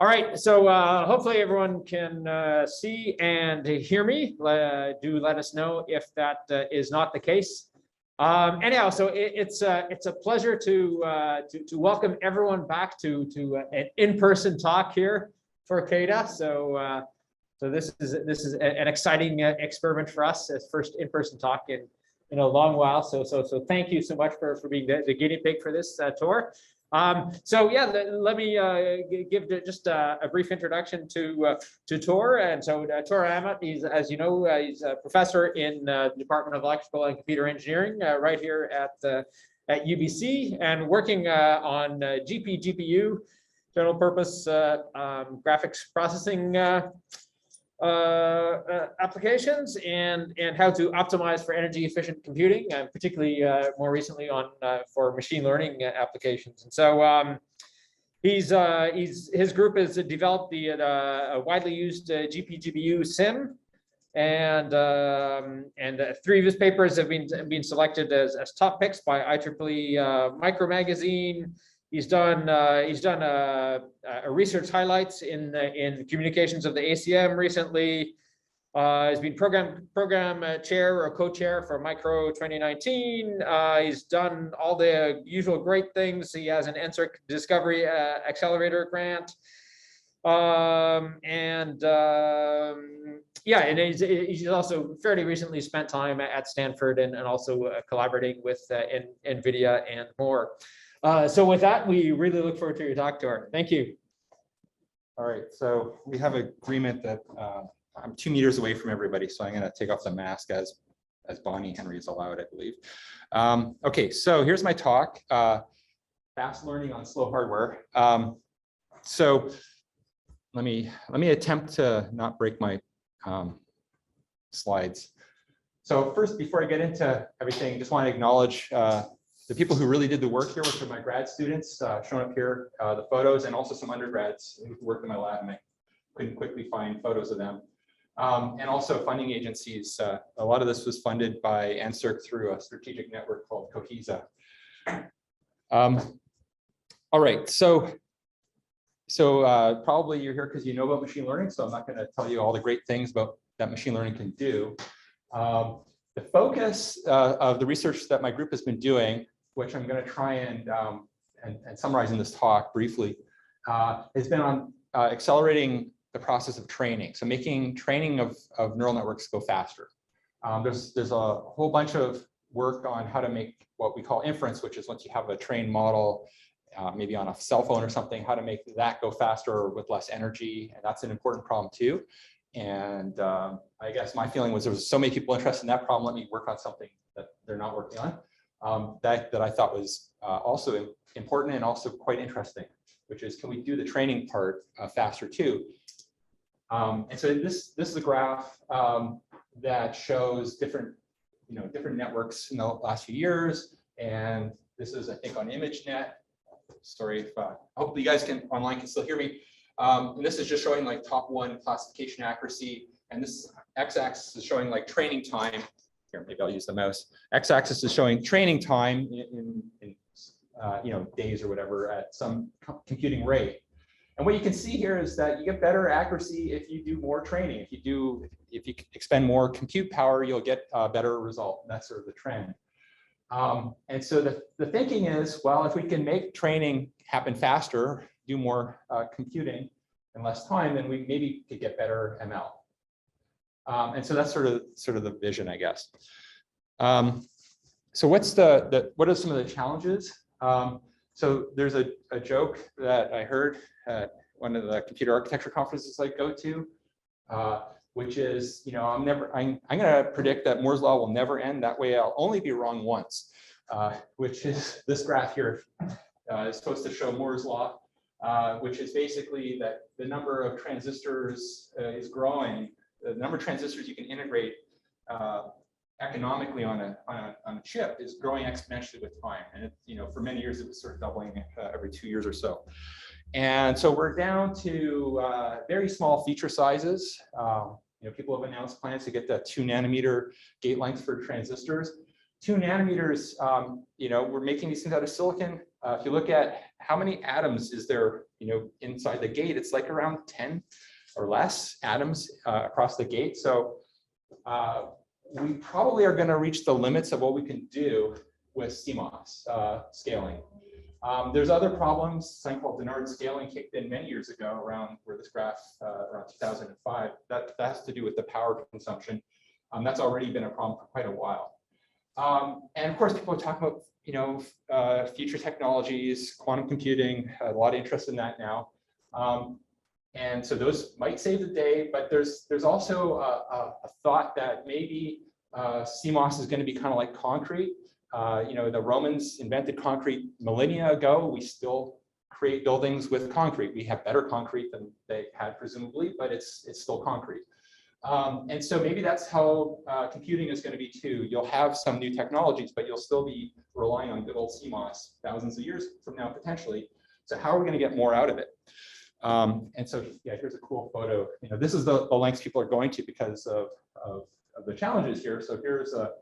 All right, so hopefully everyone can see and hear me. Do let us know if that is not the case. Anyhow, so it's a pleasure to welcome everyone back to an in-person talk here for CAIDA. So this is an exciting experiment for us as first in-person talk in a long while. So thank you so much for being the guinea pig for this Tor. So yeah, let me give just a brief introduction to Tor. And so Tor Aamodt, he's, as you know, he's a professor in the Department of Electrical and Computer Engineering right here at UBC, and working on GPGPU, general purpose graphics processing applications, and how to optimize for energy efficient computing, and particularly more recently on for machine learning applications. And so his group has developed the widely used GPGPU-Sim, and 3 of his papers have been selected as top picks by IEEE Micro Magazine. He's done a research highlights in communications of the ACM recently. He's been program chair or co-chair for Micro 2019. He's done all the usual great things. He has an NSERC Discovery Accelerator grant. Yeah, and he's also fairly recently spent time at Stanford and also collaborating with NVIDIA and more. So with that, we really look forward to your talk, Tor. Thank you. All right, so we have an agreement that I'm 2 meters away from everybody, so I'm going to take off the mask as Bonnie Henry is allowed, I believe. Okay, so here's my talk, fast learning on slow hardware. So let me attempt to not break my slides. So first, before I get into everything, just want to acknowledge the people who really did the work here, which are my grad students shown up here, the photos, and also some undergrads who worked in my lab, and I couldn't quickly find photos of them. And also funding agencies. A lot of this was funded by NSERC through a strategic network called Cohesa. All right, so probably you're here because you know about machine learning, so I'm not going to tell you all the great things about that machine learning can do. The focus of the research that my group has been doing, which I'm going to try and summarize in this talk briefly, has been on accelerating the process of training. So making training of neural networks go faster. There's a whole bunch of work on how to make what we call inference, which is once you have a trained model, maybe on a cell phone or something, how to make that go faster with less energy. And that's an important problem too. And I guess my feeling was there was so many people interested in that problem, let me work on something that they're not working on, that I thought was also important and also quite interesting, which is, can we do the training part faster too? And so this is a graph that shows different networks in the last few years. And this is, I think, on ImageNet. Sorry if hopefully you guys online can still hear me. And this is just showing like top 1 classification accuracy, and this x-axis is showing like training time. Here, maybe I'll use the mouse. X-axis is showing training time in days or whatever at some computing rate. And what you can see here is that you get better accuracy if you do more training. If you expend more compute power, you'll get a better result. And that's sort of the trend. And so the thinking is, well, if we can make training happen faster, do more computing in less time, then we maybe could get better ML. And so that's sort of the vision, I guess. So what are some of the challenges? So there's a joke that I heard at one of the computer architecture conferences I go to, which is, I'm going to predict that Moore's law will never end. That way I'll only be wrong once, which is this graph here is supposed to show Moore's law, which is basically that the number of transistors is growing. The number of transistors you can integrate economically on a chip is growing exponentially with time. And for many years, it was sort of doubling every 2 years or so. And so we're down to very small feature sizes. People have announced plans to get the 2 nanometer gate lengths for transistors. 2 nanometers, we're making these things out of silicon. If you look at how many atoms is there inside the gate, it's like around 10 or less atoms across the gate. So we probably are going to reach the limits of what we can do with CMOS scaling. There's other problems. Something called Denard scaling kicked in many years ago, around where this graph around 2005. That has to do with the power consumption. That's already been a problem for quite a while. And of course, people are talking about future technologies, quantum computing. A lot of interest in that now. And so those might save the day, but there's also a thought that maybe CMOS is going to be kind of like concrete. The Romans invented concrete millennia ago. We still create buildings with concrete. We have better concrete than they had presumably, but it's still concrete. And so maybe that's how computing is going to be too. You'll have some new technologies, but you'll still be relying on good old CMOS thousands of years from now potentially. So how are we going to get more out of it? And so, yeah, here's a cool photo. This is the lengths people are going to because of the challenges here. So here's a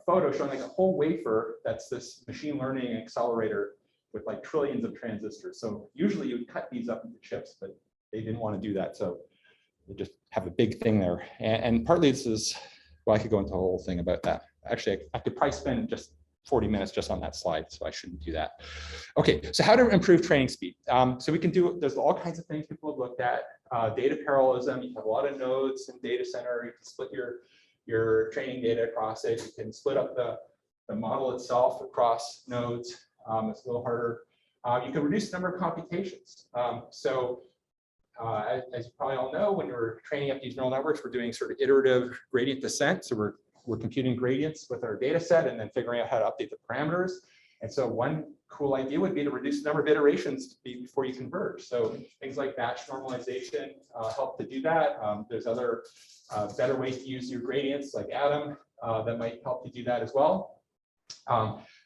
photo showing like a whole wafer that's this machine learning accelerator with like trillions of transistors. So usually you would cut these up into chips, but they didn't want to do that. So they just have a big thing there. And partly this is, well, I could go into a whole thing about that. Actually, I could probably spend just 40 minutes just on that slide, so I shouldn't do that. Okay, so how to improve training speed. So we can do, there's all kinds of things people have looked at. Data parallelism, you have a lot of nodes in data center, you can split your training data across it, you can split up the model itself across nodes. It's a little harder. You can reduce the number of computations. As you probably all know, when we're training up these neural networks, we're doing sort of iterative gradient descent. So we're computing gradients with our data set and then figuring out how to update the parameters. And so one cool idea would be to reduce the number of iterations before you converge. So things like batch normalization help to do that. There's other better ways to use your gradients like Atom that might help to do that as well.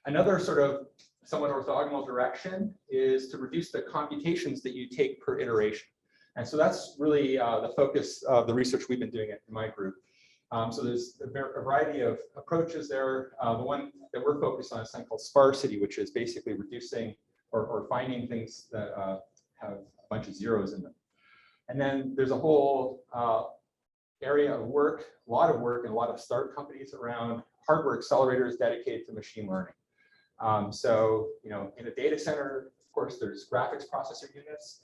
Another sort of somewhat orthogonal direction is to reduce the computations that you take per iteration. And so that's really the focus of the research we've been doing in my group. So there's a variety of approaches there. The one that we're focused on is something called Sparsity, which is basically reducing or finding things that have a bunch of zeros in them. And then there's a whole area of work, a lot of work, and a lot of startup companies around hardware accelerators dedicated to machine learning. So, in a data center, of course, there's graphics processor units.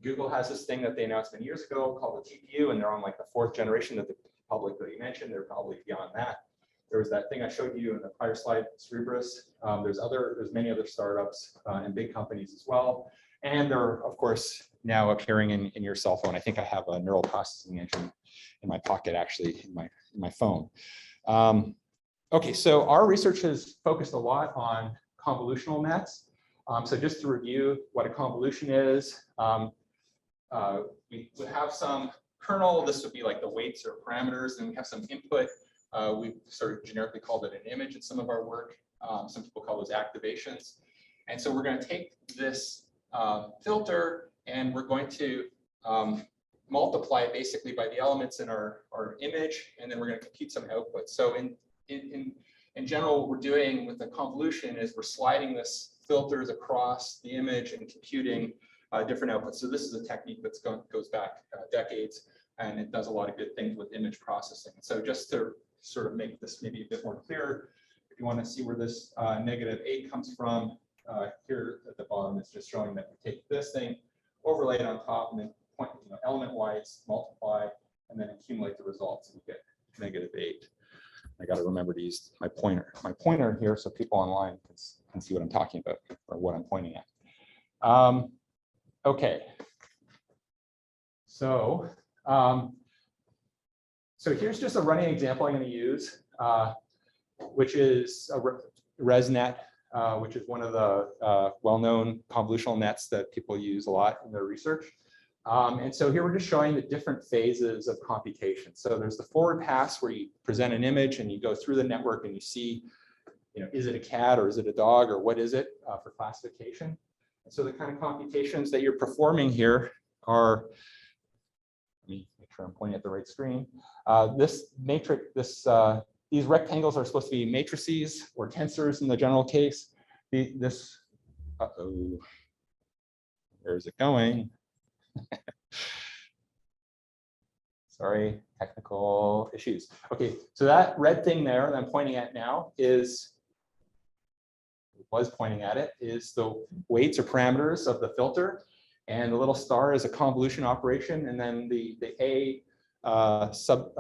Google has this thing that they announced many years ago called the TPU, and they're on like the 4th generation that they publicly mentioned. They're probably beyond that. There was that thing I showed you in the prior slide, Cerebrus. There's many other startups and big companies as well. And they're, of course, now appearing in your cell phone. I think I have a neural processing engine in my pocket, actually, in my phone. Okay, so our research has focused a lot on convolutional nets. So just to review what a convolution is, we would have some kernel. This would be like the weights or parameters, and we have some input. We sort of generically called it an image in some of our work. Some people call those activations. And so we're going to take this filter and we're going to multiply it basically by the elements in our image, and then we're going to compute some output. So in general, what we're doing with the convolution is we're sliding this filters across the image and computing different outputs. So this is a technique that goes back decades, and it does a lot of good things with image processing. So just to sort of make this maybe a bit more clear, if you want to see where this -8 comes from, here at the bottom, it's just showing that we take this thing, overlay it on top, and then point, element-wise multiply, and then accumulate the results, and we get -8. I got to remember to use my pointer here so people online can see what I'm talking about or what I'm pointing at. Okay. So here's just a running example I'm going to use, which is a ResNet, which is one of the well-known convolutional nets that people use a lot in their research. And so here we're just showing the different phases of computation. So there's the forward pass where you present an image and you go through the network and you see, is it a cat or is it a dog or what is it for classification? And so the kind of computations that you're performing here are, let me make sure I'm pointing at the right screen. This matrix, these rectangles are supposed to be matrices or tensors in the general case. Let Where is it going? Sorry, technical issues. Okay, so that red thing there that I'm pointing at now is the weights or parameters of the filter, and the little star is a convolution operation, and then the A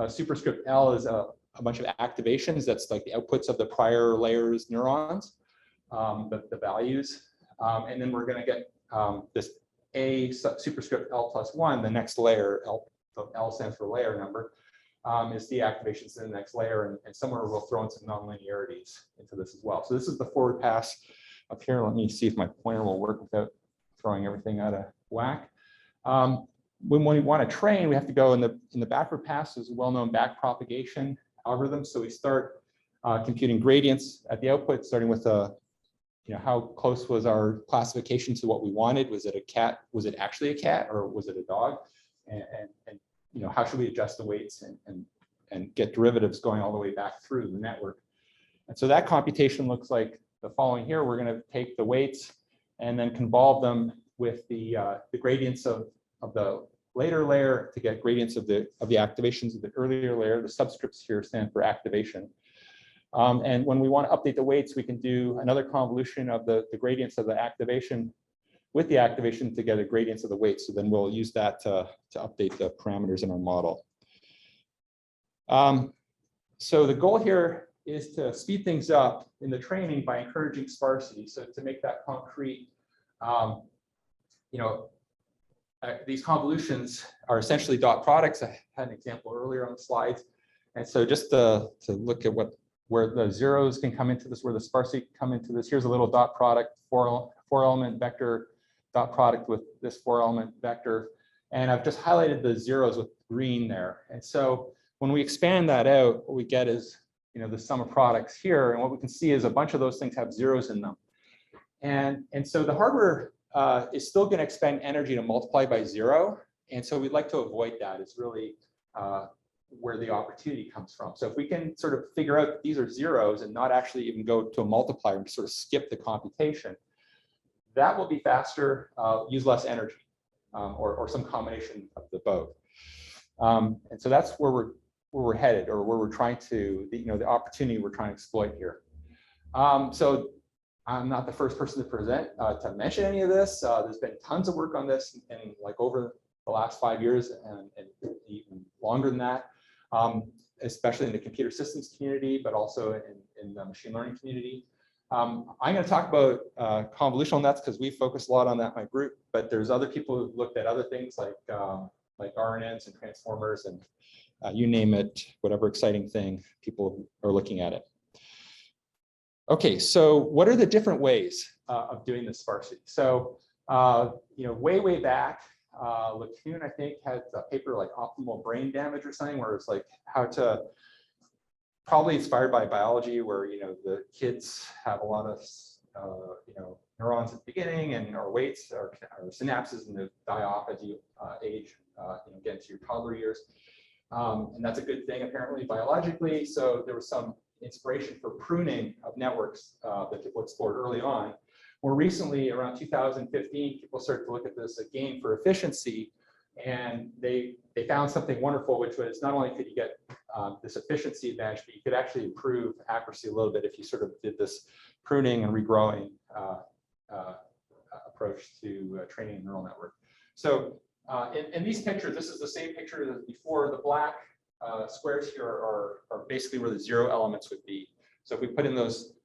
superscript L is a bunch of activations. That's like the outputs of the prior layer's neurons, the values, and then we're going to get this A superscript L plus 1, the next layer. L stands for layer number, is the activations in the next layer, and somewhere we'll throw in some nonlinearities into this as well. So this is the forward pass up here. Let me see if my pointer will work without throwing everything out of whack. When we want to train, we have to go in the backward pass. There's a well-known back propagation algorithm. So we start computing gradients at the output, starting with how close was our classification to what we wanted? Was it a cat? Was it actually a cat, or was it a dog? And how should we adjust the weights and get derivatives going all the way back through the network? And so that computation looks like the following here. We're going to take the weights and then convolve them with the gradients of the later layer to get gradients of the activations of the earlier layer. The subscripts here stand for activation. And when we want to update the weights, we can do another convolution of the gradients of the activation with the activation to get the gradients of the weights. So then we'll use that to update the parameters in our model. So the goal here is to speed things up in the training by encouraging sparsity. So to make that concrete, these convolutions are essentially dot products. I had an example earlier on the slides. And so just to look at where the zeros can come into this, where the sparsity can come into this, here's a little dot product, four element vector dot product with this 4-element vector. And I've just highlighted the zeros with green there. And so when we expand that out, what we get is the sum of products here. And what we can see is a bunch of those things have zeros in them. And so the hardware is still going to expend energy to multiply by 0. And so we'd like to avoid that. It's really where the opportunity comes from. So if we can sort of figure out that these are zeros and not actually even go to a multiplier and sort of skip the computation, that will be faster, use less energy, or some combination of the both. And so that's where we're headed, or where we're trying to, the opportunity we're trying to exploit here. So I'm not the first person to present to mention any of this. There's been tons of work on this, and like over the last 5 years, and even longer than that, especially in the computer systems community, but also in the machine learning community. I'm going to talk about convolutional nets because we focus a lot on that in my group, but there's other people who've looked at other things like RNNs and transformers and you name it, whatever exciting thing people are looking at it. Okay, so what are the different ways of doing this sparsity? So, way back, Lacoon, I think, had a paper like optimal brain damage or something, where it's like how to, probably inspired by biology, where the kids have a lot of neurons at the beginning, and our weights or synapses, and they die off as you age, get into your toddler years, and that's a good thing apparently biologically. So there was some inspiration for pruning of networks that people explored early on. More recently, around 2015, people started to look at this again for efficiency, and they found something wonderful, which was not only could you get this efficiency advantage, but you could actually improve accuracy a little bit if you sort of did this pruning and regrowing approach to training a neural network. So in these pictures, this is the same picture as before. The black squares here are basically where the 0 elements would be. So if we put in those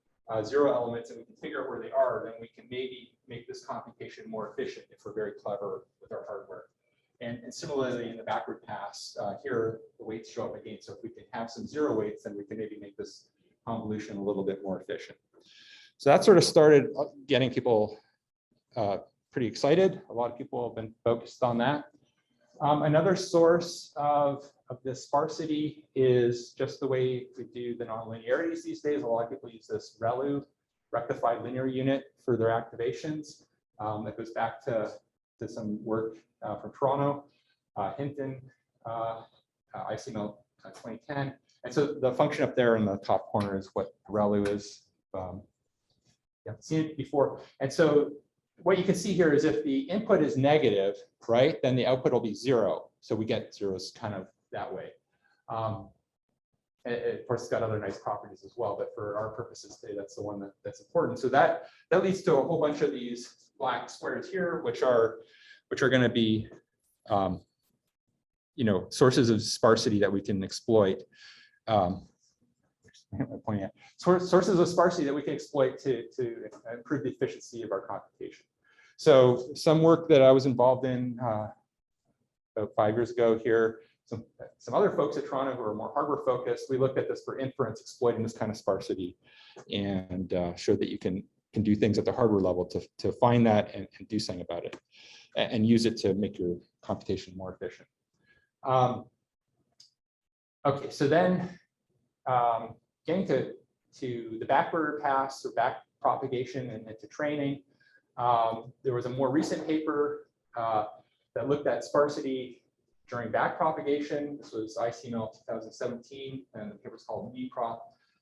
0 elements and we can figure out where they are, then we can maybe make this computation more efficient if we're very clever with our hardware. And similarly, in the backward pass, here the weights show up again. So if we can have some 0 weights, then we can maybe make this convolution a little bit more efficient. So that sort of started getting people pretty excited. A lot of people have been focused on that. Another source of this sparsity is just the way we do the nonlinearities these days. A lot of people use this ReLU, rectified linear unit, for their activations. That goes back to some work from Toronto, Hinton, ICML 2010. And so the function up there in the top corner is what ReLU is. You haven't seen it before. And so what you can see here is if the input is negative, right, then the output will be 0. So we get zeros kind of that way. And of course, it's got other nice properties as well, but for our purposes today, that's the one that's important. So that leads to a whole bunch of these black squares here, which are going to be, sources of sparsity that we can exploit. Sources of sparsity that we can exploit to improve the efficiency of our computation. So some work that I was involved in about 5 years ago here, some other folks at Toronto who are more hardware focused, we looked at this for inference, exploiting this kind of sparsity, and showed that you can do things at the hardware level to find that and do something about it, and use it to make your computation more efficient. Okay, so then getting to the backward pass or back propagation and to training, there was a more recent paper that looked at sparsity during back propagation. This was ICML 2017, and the paper is called ResProp.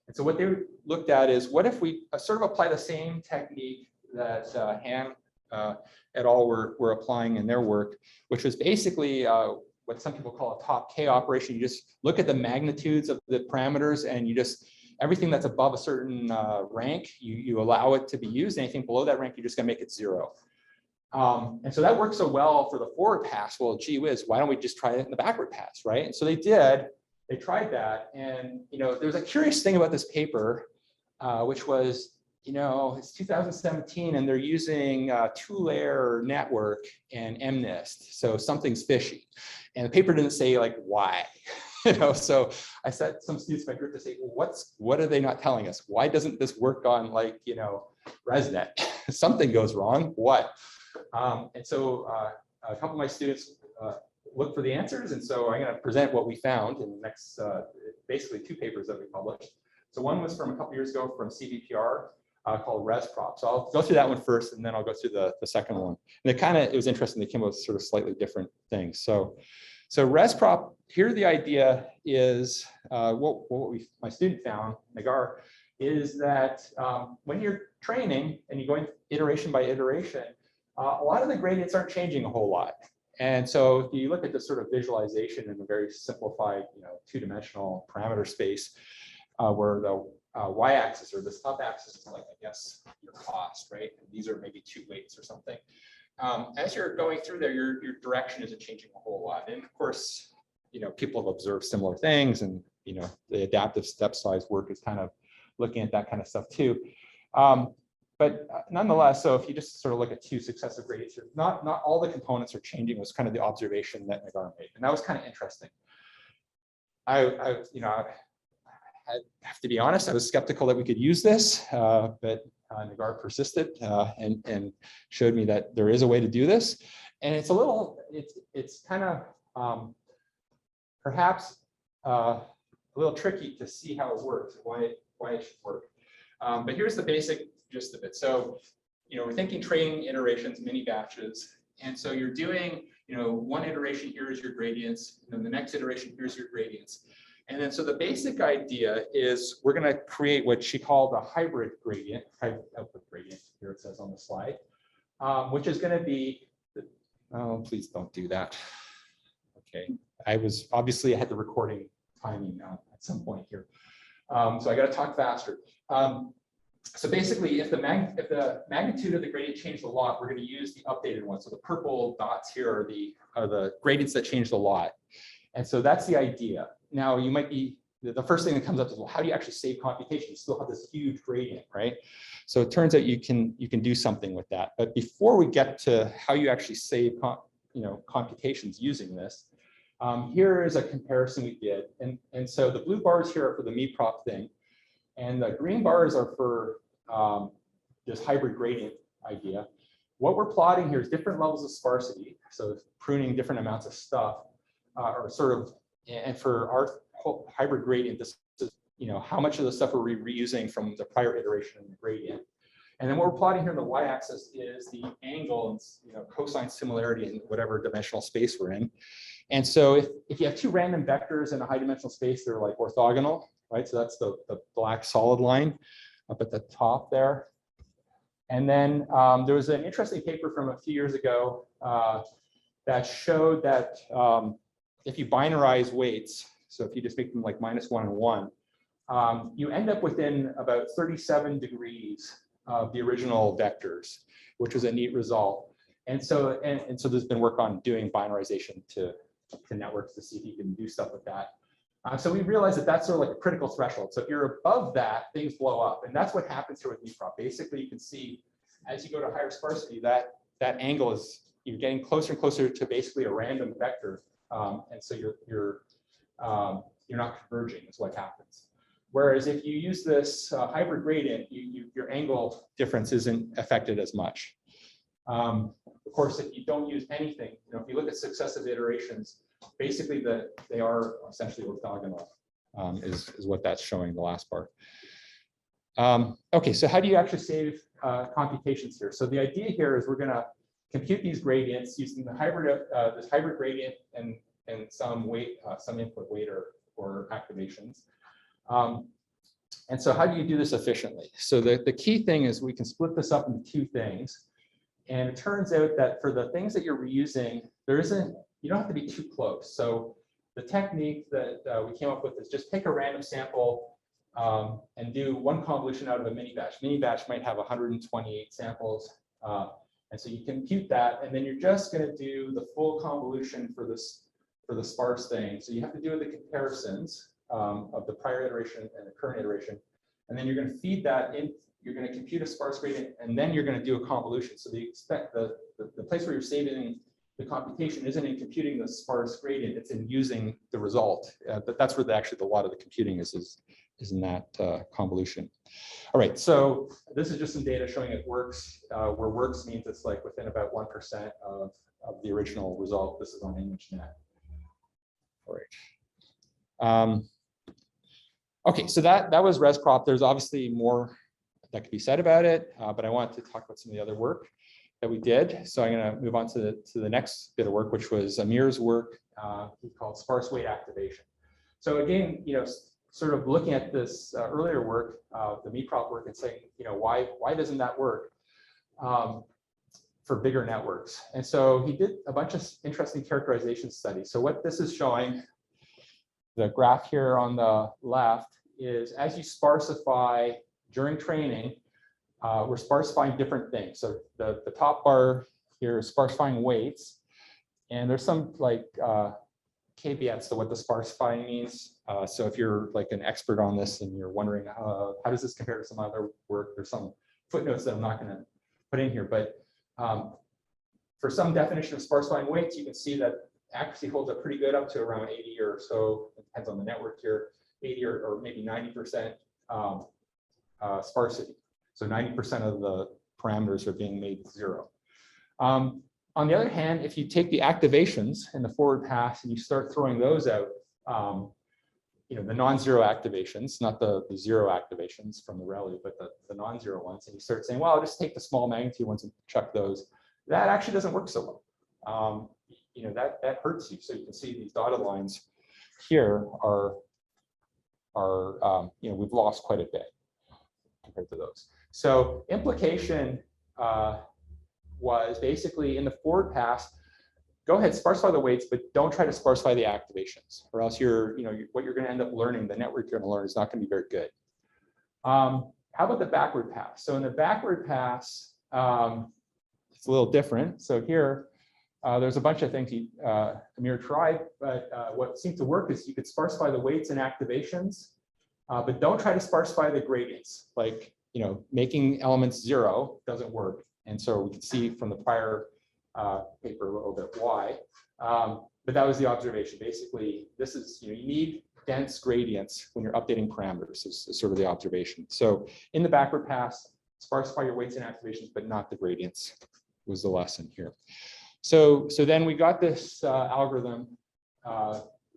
And so what they looked at is, what if we sort of apply the same technique that Ham et al. were applying in their work, which was basically what some people call a top K operation. You just look at the magnitudes of the parameters, and you just, everything that's above a certain rank, you allow it to be used. Anything below that rank, you're just gonna make it 0. And so that works so well for the forward pass. Well, gee whiz, why don't we just try it in the backward pass, right? And so they did. They tried that, and there's a curious thing about this paper, which was, it's 2017, and they're using a 2-layer network and MNIST, so something's fishy. And the paper didn't say like why, So I said some students in my group to say, well, what are they not telling us? Why doesn't this work on like ResNet? Something goes wrong. What? And so a couple of my students look for the answers, and so I'm going to present what we found in the next, basically 2 papers that we published. So one was from a couple years ago from CVPR called ResProp. So I'll go through that one first, and then I'll go through the second one. And it was interesting. They came up with sort of slightly different things. So ResProp, here the idea is my student found, Nagar, is that when you're training and you're going iteration by iteration, a lot of the gradients aren't changing a whole lot. And so if you look at this sort of visualization in a very simplified, 2-dimensional parameter space, where the y-axis or this up axis is like, I guess, your cost, right? And these are maybe 2 weights or something. As you're going through there, your direction isn't changing a whole lot. And of course, people have observed similar things, and the adaptive step size work is kind of looking at that kind of stuff too. But nonetheless, so if you just sort of look at 2 successive gradients, not all the components are changing, was kind of the observation that Nagar made, and that was kind of interesting. I have to be honest, I was skeptical that we could use this, but Nagar persisted and showed me that there is a way to do this, and it's a little, it's kind of perhaps a little tricky to see how it works, why it should work. But here's the basic gist of it. So, we're thinking training iterations, mini batches, and so you're doing, one iteration here is your gradients, and then the next iteration here's your gradients. And then so the basic idea is we're going to create what she called a hybrid gradient, output gradient, here it says on the slide, which is going to be, oh, please don't do that. Okay, I had the recording timing at some point here. So I got to talk faster. So basically, if the magnitude of the gradient changed a lot, we're going to use the updated one. So the purple dots here are the gradients that changed a lot. And so that's the idea. Now, you might be, the first thing that comes up is, well, how do you actually save computation? You still have this huge gradient, right? So it turns out you can do something with that. But before we get to how you actually save computations using this, here is a comparison we did. And so the blue bars here are for the ResProp thing, and the green bars are for this hybrid gradient idea. What we're plotting here is different levels of sparsity, so pruning different amounts of stuff, or sort of, and for our whole hybrid gradient, this is, how much of the stuff are we reusing from the prior iteration in the gradient. And then what we're plotting here on the y-axis is the angle and cosine similarity in whatever dimensional space we're in. And so if you have 2 random vectors in a high dimensional space, they're like orthogonal, right? So that's the black solid line up at the top there. And then there was an interesting paper from a few years ago that showed that if you binarize weights, so if you just make them like -1 and 1, you end up within about 37 degrees of the original vectors, which was a neat result. And so there's been work on doing binarization to networks to see if you can do stuff with that. So we realized that that's sort of like a critical threshold. So if you're above that, things blow up. And that's what happens here with ResProp. Basically, you can see as you go to higher sparsity, that angle is, you're getting closer and closer to basically a random vector. And so you're not converging is what happens. Whereas if you use this hybrid gradient, your angle difference isn't affected as much. Of course, if you don't use anything, if you look at successive iterations, basically they are essentially orthogonal, is what that's showing, the last part. Okay, so how do you actually save computations here? So the idea here is we're going to compute these gradients using the hybrid, this hybrid gradient and some weight, some input weight or activations. And so how do you do this efficiently? So the key thing is we can split this up into two things. And it turns out that for the things that you're reusing, you don't have to be too close. So the technique that we came up with is just pick a random sample and do one convolution out of a mini batch. Mini batch might have 128 samples. And so you compute that, and then you're just going to do the full convolution for the sparse thing. So you have to do the comparisons of the prior iteration and the current iteration. And then you're going to feed that in. You're going to compute a sparse gradient, and then you're going to do a convolution. So the place where you're saving the computation isn't in computing the sparse gradient; it's in using the result. But that's where actually a lot of the computing is in that convolution. All right, so this is just some data showing it works. Where works means it's like within about 1% of the original result. This is on ImageNet. All right. Okay, so that was ResProp. There's obviously more that could be said about it, but I wanted to talk about some of the other work that we did. So I'm going to move on to the next bit of work, which was Amir's work. He called sparse weight activation. So again, sort of looking at this earlier work, the MeProp work, and saying, why doesn't that work for bigger networks? And so he did a bunch of interesting characterization studies. So what this is showing, the graph here on the left, is as you sparsify during training, we're sparsifying different things. So the top bar here is sparsifying weights, and there's some caveats to what the sparsifying means. So if you're like an expert on this and you're wondering how does this compare to some other work, there's some footnotes that I'm not going to put in here. But for some definition of sparsifying weights, you can see that accuracy holds up pretty good up to around 80 or so. It depends on the network here, 80 or maybe 90% sparsity. So 90% of the parameters are being made 0. On the other hand, if you take the activations in the forward pass and you start throwing those out, the non-zero activations, not the 0 activations from the ReLU, but the non-zero ones, and you start saying, well, I'll just take the small magnitude ones and chuck those, that actually doesn't work so well. That hurts you. So you can see these dotted lines here are we've lost quite a bit compared to those. So implication was basically in the forward pass, go ahead, sparsify the weights, but don't try to sparsify the activations, or else what you're going to end up learning, the network you're going to learn is not going to be very good. How about the backward pass? So in the backward pass, it's a little different. So here, there's a bunch of things Amir tried, but what seemed to work is you could sparsify the weights and activations, but don't try to sparsify the gradients. Like, making elements 0 doesn't work. And so we can see from the prior paper a little bit why. But that was the observation. Basically, this is, you need dense gradients when you're updating parameters is sort of the observation. So in the backward pass, sparsify your weights and activations, but not the gradients was the lesson here. So then we got this algorithm,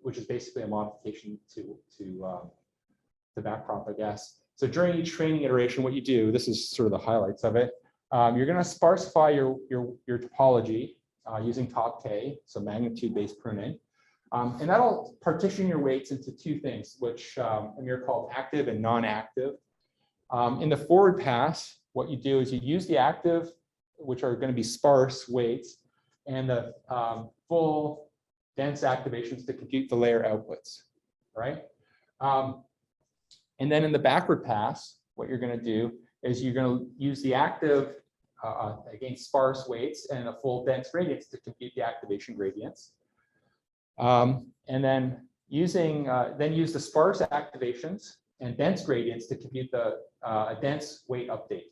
which is basically a modification to backprop, I guess. So during each training iteration, what you do, this is sort of the highlights of it. You're going to sparsify your topology using top K, so magnitude-based pruning. And that'll partition your weights into two things, which Amir called active and non-active. In the forward pass, what you do is you use the active, which are going to be sparse weights, and the full dense activations to compute the layer outputs, right? And then in the backward pass, what you're going to do is you're going to use the active against sparse weights and a full dense gradients to compute the activation gradients. And then use the sparse activations and dense gradients to compute the dense weight update.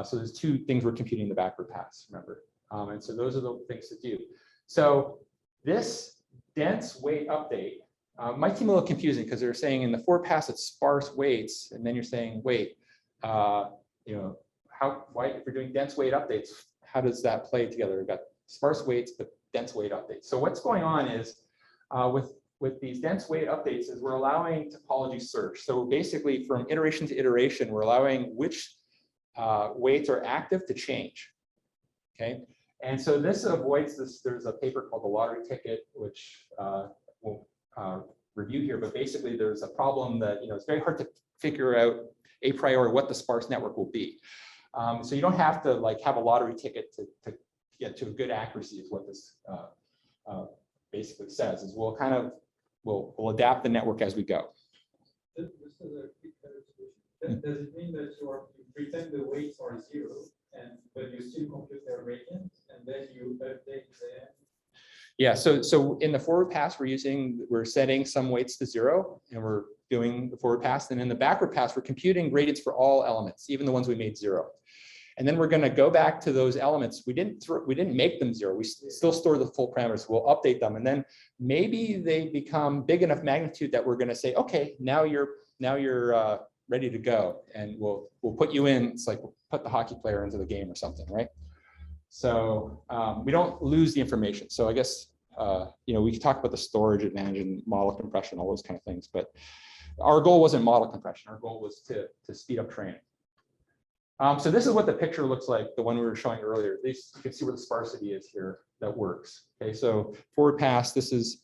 So there's two things we're computing in the backward pass, remember? And so those are the things to do. So this dense weight update might seem a little confusing because they're saying in the forward pass it's sparse weights, and then you're saying, wait, why if we're doing dense weight updates, how does that play together? We've got sparse weights but dense weight updates. So what's going on is with these dense weight updates is we're allowing topology search. So basically from iteration to iteration, we're allowing which weights are active to change. Okay, and so this avoids this. There's a paper called the lottery ticket, which we'll review here, but basically there's a problem that it's very hard to figure out a priori what the sparse network will be. So you don't have to have a lottery ticket to get to a good accuracy is what this basically says, is we'll adapt the network as we go. This is a quick clarification. Does it mean that you pretend the weights are 0, but you still compute their gradient, and then you update them? Yeah, so in the forward pass, we're setting some weights to 0, and we're doing the forward pass. And in the backward pass, we're computing gradients for all elements, even the ones we made 0. And then we're going to go back to those elements. We didn't make them 0. We still store the full parameters. We'll update them, and then maybe they become big enough magnitude that we're going to say, okay, now you're ready to go, and we'll put you in. It's like we'll put the hockey player into the game or something, right? So we don't lose the information. So I guess we could talk about the storage advantage and model compression, all those kind of things, but our goal wasn't model compression. Our goal was to speed up training. So this is what the picture looks like, the one we were showing earlier. You can see where the sparsity is here that works. Okay, so forward pass, this is,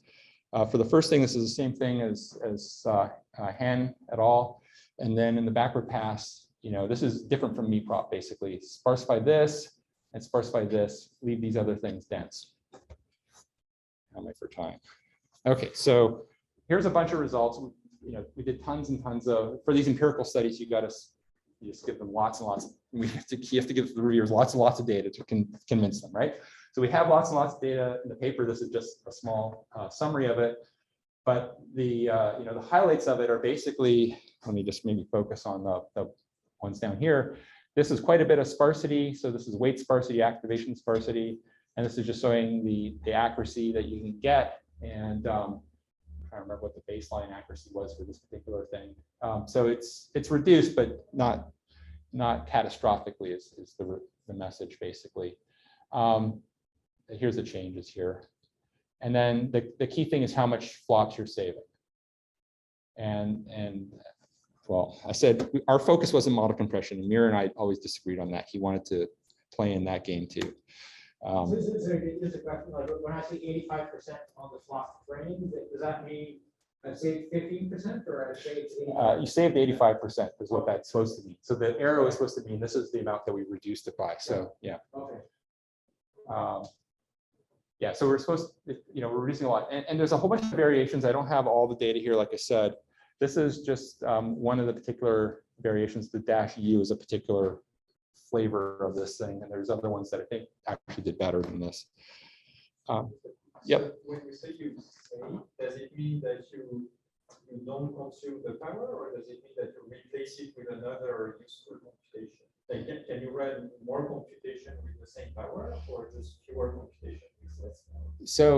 for the first thing, this is the same thing as Han et al. And then in the backward pass, this is different from MEPROP, basically. Sparsify this and sparsify this, leave these other things dense. How am I for time? Okay, so here's a bunch of results. We did tons and tons of, for these empirical studies, you just give them lots and lots. You have to give the reviewers lots and lots of data to convince them, right? So we have lots and lots of data in the paper. This is just a small summary of it. But the highlights of it are basically, let me just maybe focus on the ones down here. This is quite a bit of sparsity. So this is weight sparsity, activation sparsity, and this is just showing the accuracy that you can get. And I'm trying to remember what the baseline accuracy was for this particular thing. So it's reduced, but not catastrophically is the message basically. Here's the changes here. And then the key thing is how much flops you're saving. And well, I said our focus wasn't model compression. And Mir and I always disagreed on that. He wanted to play in that game too. So just a question, when I say 85% on the flop training, does that mean I saved 15% or I saved 85%? You saved 85% is what that's supposed to mean. So the arrow is supposed to mean this is the amount that we reduced it by. So yeah. Okay. Yeah, so we're supposed to, we're reducing a lot. And there's a whole bunch of variations. I don't have all the data here, like I said. This is just one of the particular variations. The -U is a particular flavor of this thing. And there's other ones that I think actually did better than this. Yep. So when you say you save, does it mean that you don't consume the power, or does it mean that you replace it with another useful computation? Like, can you run more computation with the same power, or just fewer computation with less power? So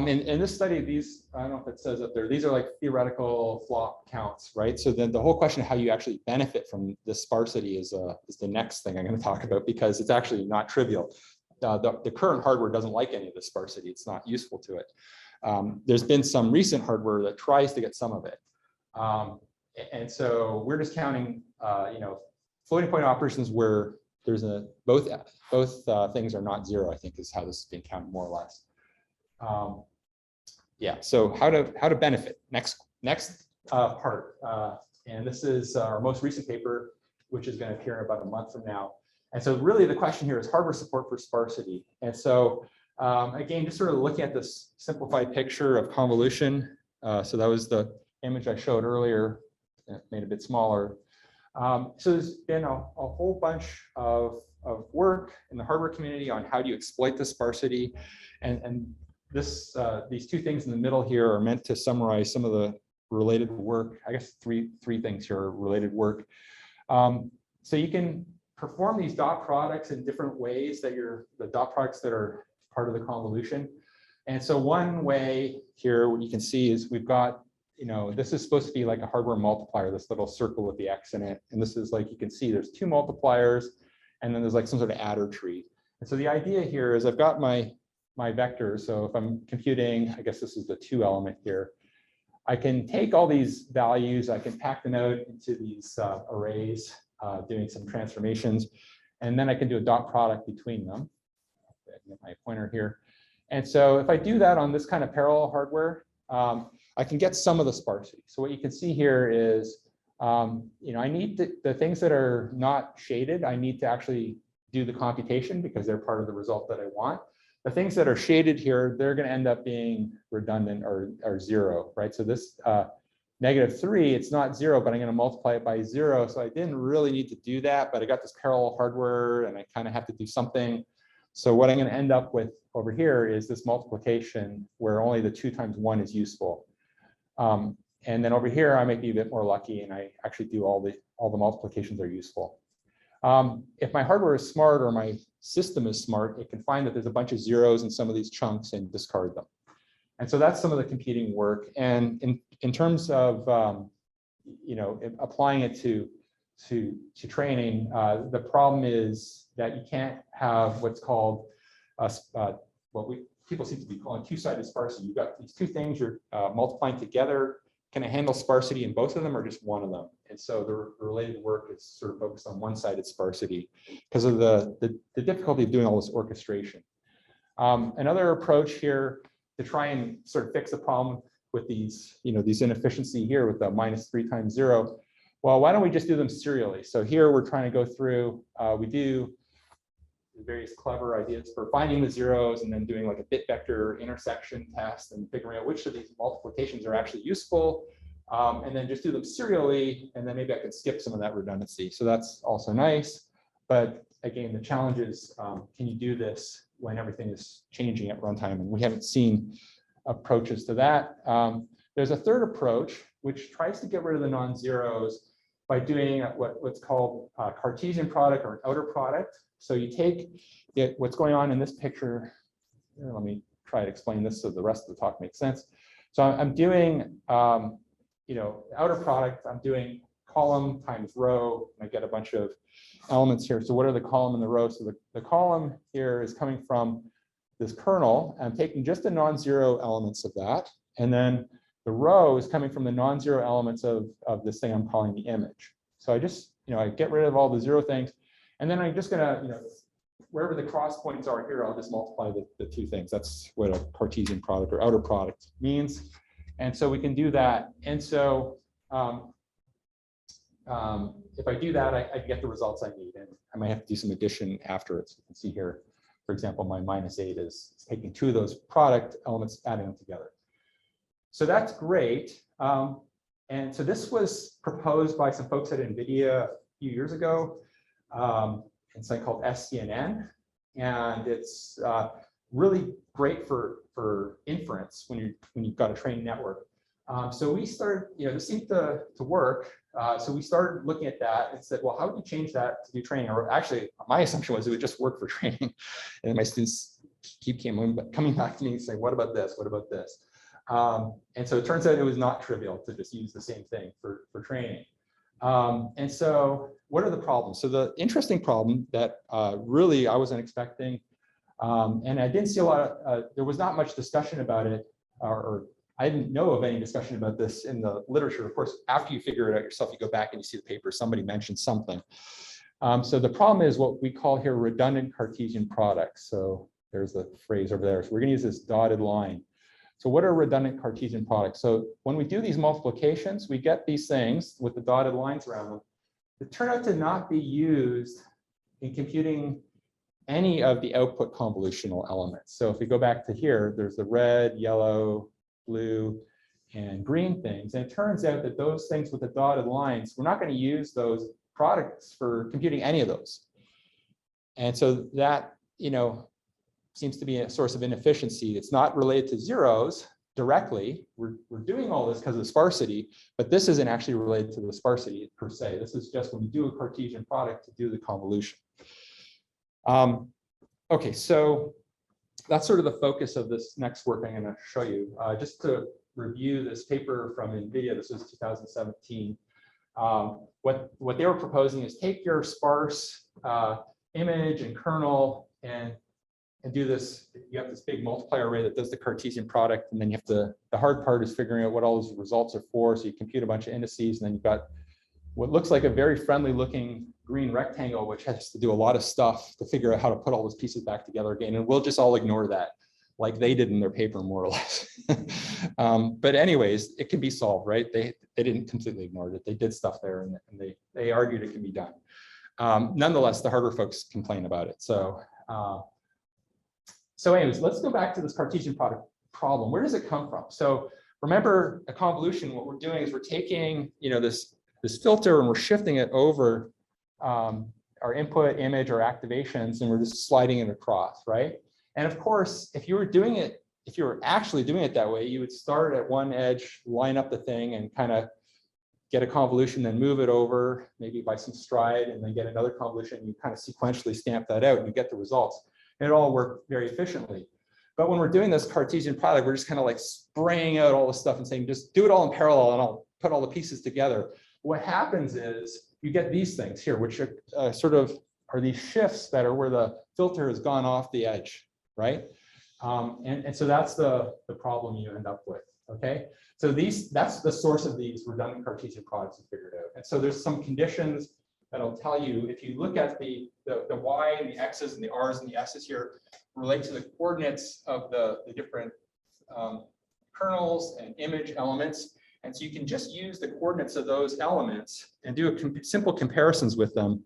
in this study, these, I don't know if it says up there, these are like theoretical flop counts, right? So then the whole question of how you actually benefit from this sparsity is the next thing I'm going to talk about, because it's actually not trivial. The current hardware doesn't like any of the sparsity. It's not useful to it. There's been some recent hardware that tries to get some of it. And so we're just counting, floating point operations where there's both things are not 0, I think is how this is being counted more or less. Yeah, so how to benefit, next part. And this is our most recent paper, which is going to appear in about a month from now. And so really the question here is hardware support for sparsity. And so again, just sort of looking at this simplified picture of convolution. So that was the image I showed earlier, made a bit smaller. So there's been a whole bunch of work in the hardware community on how do you exploit the sparsity. And this, these two things in the middle here are meant to summarize some of the related work. I guess three things here are related work. So you can perform these dot products in different ways that the dot products that are part of the convolution. And so one way here, what you can see is we've got, this is supposed to be like a hardware multiplier, this little circle with the X in it. And this is like, you can see there's two multipliers, and then there's like some sort of adder tree. And so the idea here is I've got my vectors. So if I'm computing, I guess this is the 2 element here, I can take all these values, I can pack them out into these arrays, doing some transformations, and then I can do a dot product between them. Get my pointer here. And so if I do that on this kind of parallel hardware, I can get some of the sparsity. So what you can see here is, I need the things that are not shaded, I need to actually do the computation because they're part of the result that I want. The things that are shaded here, they're going to end up being redundant or 0, right? So this -3, it's not 0, but I'm going to multiply it by 0. So I didn't really need to do that, but I got this parallel hardware and I kind of have to do something. So what I'm going to end up with over here is this multiplication where only the 2 times 1 is useful. And then over here, I might be a bit more lucky and I actually do all the multiplications are useful. If my hardware is smart or my system is smart, it can find that there's a bunch of zeros in some of these chunks and discard them. And so that's some of the computing work. And in terms of applying it to training, the problem is that you can't have what's called what people seem to be calling two-sided sparsity. You've got these two things you're multiplying together. Can I handle sparsity in both of them or just one of them? And so the related work is sort of focused on one-sided sparsity because of the difficulty of doing all this orchestration. Another approach here to try and sort of fix the problem with these, these inefficiency here with the -3 times 0. Well, why don't we just do them serially? So here we're trying to go through, we do various clever ideas for finding the zeros and then doing like a bit vector intersection test and figuring out which of these multiplications are actually useful, and then just do them serially, and then maybe I could skip some of that redundancy. So that's also nice. But again, the challenge is, can you do this when everything is changing at runtime? And we haven't seen approaches to that. There's a third approach, which tries to get rid of the non-zeros by doing what's called a Cartesian product or an outer product. So you take what's going on in this picture. Here, let me try to explain this so the rest of the talk makes sense. So I'm doing, outer product, I'm doing column times row, and I get a bunch of elements here. So what are the column and the row? So the column here is coming from this kernel. I'm taking just the non-zero elements of that, and then the row is coming from the non-zero elements of this thing I'm calling the image. So I just, I get rid of all the 0 things, and then I'm just gonna, wherever the cross points are here, I'll just multiply the 2 things. That's what a Cartesian product or outer product means. And so we can do that. And so if I do that, I get the results I need, and I might have to do some addition after it. So you can see here, for example, my -8 is taking 2 of those product elements, adding them together. So that's great. And so this was proposed by some folks at NVIDIA a few years ago. It's something called SCNN. And it's really great for inference when you've got a trained network. So we started, this seemed to work. So we started looking at that and said, well, how would you change that to do training? Or actually, my assumption was it would just work for training. And my students keep coming back to me and saying, what about this? What about this? And so it turns out it was not trivial to just use the same thing for training. And so what are the problems? So the interesting problem that really I wasn't expecting, and I didn't see a lot of, there was not much discussion about it, or I didn't know of any discussion about this in the literature. Of course, after you figure it out yourself, you go back and you see the paper, somebody mentioned something. So the problem is what we call here redundant Cartesian products. So there's the phrase over there. So we're gonna use this dotted line. So what are redundant Cartesian products? So when we do these multiplications, we get these things with the dotted lines around them. that turn out to not be used in computing any of the output convolutional elements. So if we go back to here, there's the red, yellow, blue, and green things. And it turns out that those things with the dotted lines, we're not going to use those products for computing any of those. And so that, seems to be a source of inefficiency. It's not related to zeros directly. We're doing all this because of sparsity, but this isn't actually related to the sparsity per se. This is just when you do a Cartesian product to do the convolution. Okay, so that's sort of the focus of this next work I'm going to show you. Just to review this paper from NVIDIA, this was 2017. What they were proposing is take your sparse image and kernel and do this. You have this big multiplier array that does the Cartesian product, and then you have to, the hard part is figuring out what all those results are for. So you compute a bunch of indices, and then you've got what looks like a very friendly looking green rectangle, which has to do a lot of stuff to figure out how to put all those pieces back together again. And we'll just all ignore that, like they did in their paper, more or less. But anyways, it can be solved, right? They didn't completely ignore it. They did stuff there, and they argued it can be done. Nonetheless, the harder folks complain about it. So anyways, let's go back to this Cartesian product problem. Where does it come from? So remember, a convolution, what we're doing is we're taking, this filter and we're shifting it over our input, image, or activations, and we're just sliding it across, right? And of course, if you were actually doing it that way, you would start at one edge, line up the thing, and kind of get a convolution, then move it over, maybe by some stride, and then get another convolution. You kind of sequentially stamp that out, and you get the results. And it all worked very efficiently. But when we're doing this Cartesian product, we're just kind of like spraying out all the stuff and saying, just do it all in parallel, and I'll put all the pieces together. What happens is you get these things here, which are sort of are these shifts that are where the filter has gone off the edge, right? And so that's the problem you end up with, okay? So that's the source of these redundant Cartesian products we figured out. And so there's some conditions that'll tell you, if you look at the y and the x's and the r's and the s's here, relate to the coordinates of the different kernels and image elements. And so you can just use the coordinates of those elements and do simple comparisons with them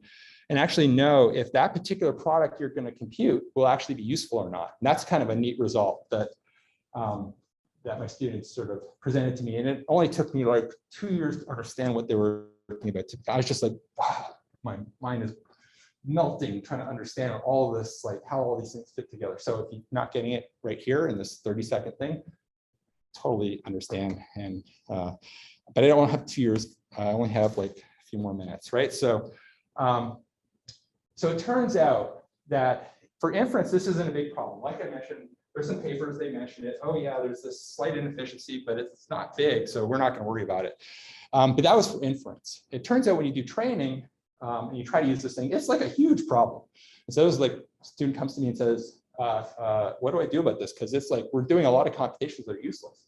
and actually know if that particular product you're going to compute will actually be useful or not. And that's kind of a neat result that that my students sort of presented to me. And it only took me like 2 years to understand what they were talking about. I was just like, wow, my mind is melting trying to understand all of this, like how all these things fit together. So if you're not getting it right here in this 30-second thing, totally understand. And but I don't have 2 years. I only have like a few more minutes, right? So so it turns out that for inference, this isn't a big problem. Like I mentioned, there's some papers, they mentioned it. Oh yeah, there's this slight inefficiency, but it's not big, so we're not going to worry about it. But that was for inference. It turns out when you do training and you try to use this thing, it's like a huge problem. And so it was like a student comes to me and says, what do I do about this? Because it's like we're doing a lot of computations that are useless.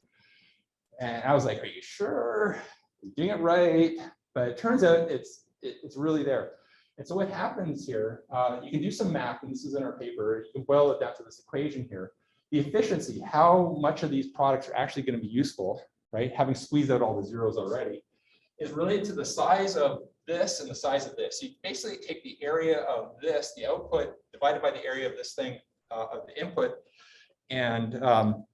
And I was like, are you sure? You're doing it right. But it turns out it's really there. And so what happens here, you can do some math, and this is in our paper. You can boil it down to this equation here. The efficiency, how much of these products are actually going to be useful, right? Having squeezed out all the zeros already, is related to the size of this and the size of this. You basically take the area of this, the output, divided by the area of this thing, of the input, and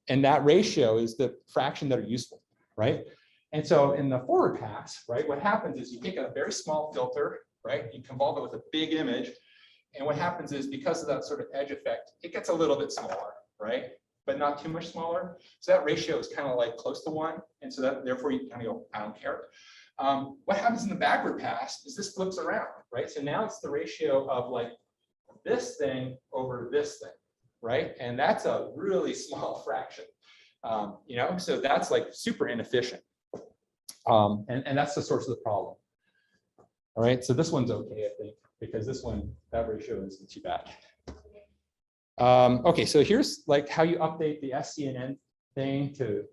that ratio is the fraction that are useful, right? And so in the forward pass, right, what happens is you take a very small filter, right? You convolve it with a big image, and what happens is because of that sort of edge effect, it gets a little bit smaller, right? But not too much smaller. So that ratio is kind of like close to 1, and so that therefore you kind of go, I don't care. What happens in the backward pass is this flips around, right? So now it's the ratio of like this thing over this thing, right? And that's a really small fraction, so that's like super inefficient. And that's the source of the problem. All right, so this one's okay, I think, because this one, that ratio isn't too bad. Okay, so here's like how you update the SCNN thing to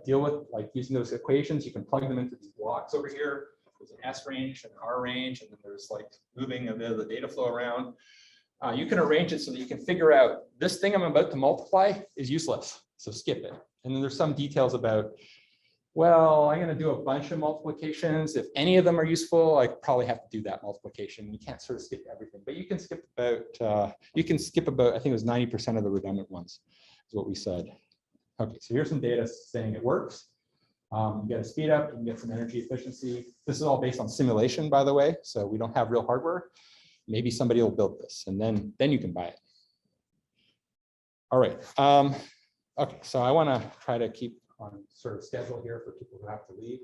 deal with like using those equations. You can plug them into these blocks over here. There's an S range and an R range, and then there's like moving a bit of the data flow around. You can arrange it so that you can figure out this thing I'm about to multiply is useless, so skip it. And then there's some details about well, I'm going to do a bunch of multiplications. If any of them are useful, I probably have to do that multiplication. You can't sort of skip everything, but you can skip about, I think it was 90% of the redundant ones, is what we said. Okay, so here's some data saying it works. You get a speed up, you can get some energy efficiency. This is all based on simulation, by the way, so we don't have real hardware. Maybe somebody will build this, and then you can buy it. All right. Okay, so I want to try to keep on sort of schedule here for people who have to leave